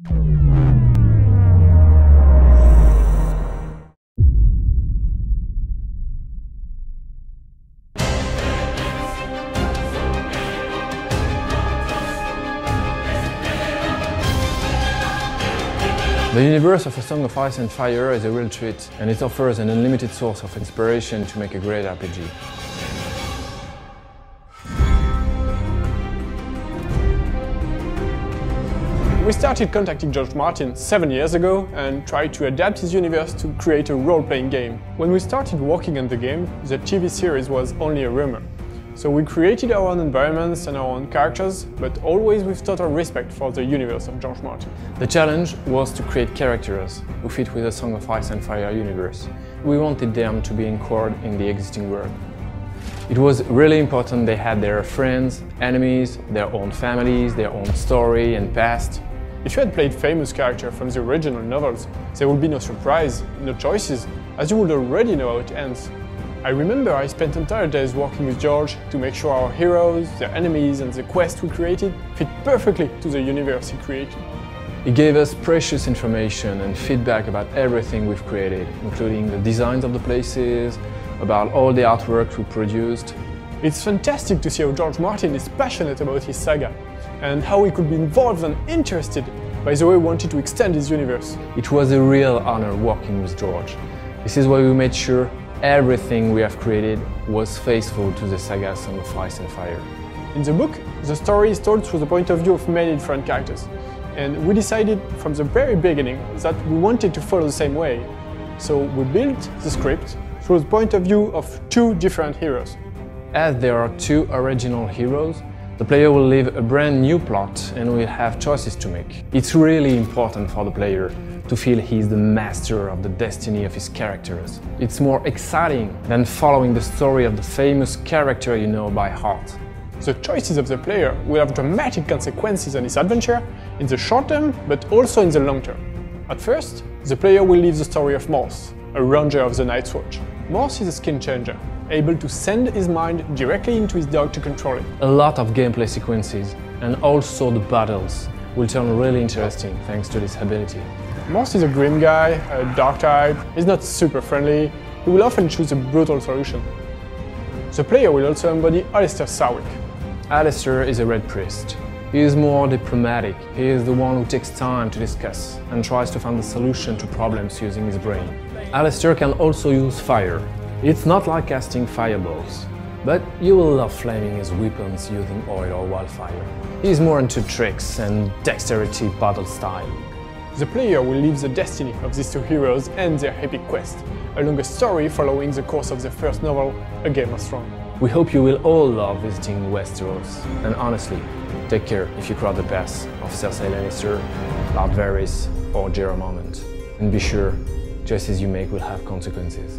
The universe of A Song of Ice and Fire is a real treat, and it offers an unlimited source of inspiration to make a great RPG. We started contacting George Martin 7 years ago and tried to adapt his universe to create a role-playing game. When we started working on the game, the TV series was only a rumor. So we created our own environments and our own characters, but always with total respect for the universe of George Martin. The challenge was to create characters who fit with the Song of Ice and Fire universe. We wanted them to be anchored in the existing world. It was really important they had their friends, enemies, their own families, their own story and past. If you had played famous characters from the original novels, there would be no surprise, no choices, as you would already know how it ends. I remember I spent entire days working with George to make sure our heroes, their enemies and the quest we created fit perfectly to the universe he created. He gave us precious information and feedback about everything we've created, including the designs of the places, about all the artwork we produced. It's fantastic to see how George Martin is passionate about his saga, and how he could be involved and interested by the way he wanted to extend his universe. It was a real honor working with George. This is why we made sure everything we have created was faithful to the saga Song of Ice and Fire. In the book, the story is told through the point of view of many different characters, and we decided from the very beginning that we wanted to follow the same way. So we built the script through the point of view of two different heroes. As there are two original heroes, the player will live a brand new plot and will have choices to make. It's really important for the player to feel he's the master of the destiny of his characters. It's more exciting than following the story of the famous character you know by heart. The choices of the player will have dramatic consequences on his adventure in the short term, but also in the long term. At first, the player will live the story of Morse, a ranger of the Night's Watch. Morse is a skin changer, able to send his mind directly into his dog to control it. A lot of gameplay sequences and also the battles will turn really interesting thanks to this ability. Morse is a grim guy, a dark type, he's not super friendly, he will often choose a brutal solution. The player will also embody Alistair Sarwick. Alistair is a red priest. He is more diplomatic, he is the one who takes time to discuss and tries to find a solution to problems using his brain. Alistair can also use fire. It's not like casting fireballs, but you will love flaming his weapons using oil or wildfire. He's more into tricks and dexterity battle style. The player will live the destiny of these two heroes and their epic quest, along a story following the course of the first novel, A Game of Thrones. We hope you will all love visiting Westeros, and honestly, take care if you cross the paths of Cersei Lannister, Lord Varys or Jorah Mormont. And be sure, choices you make will have consequences.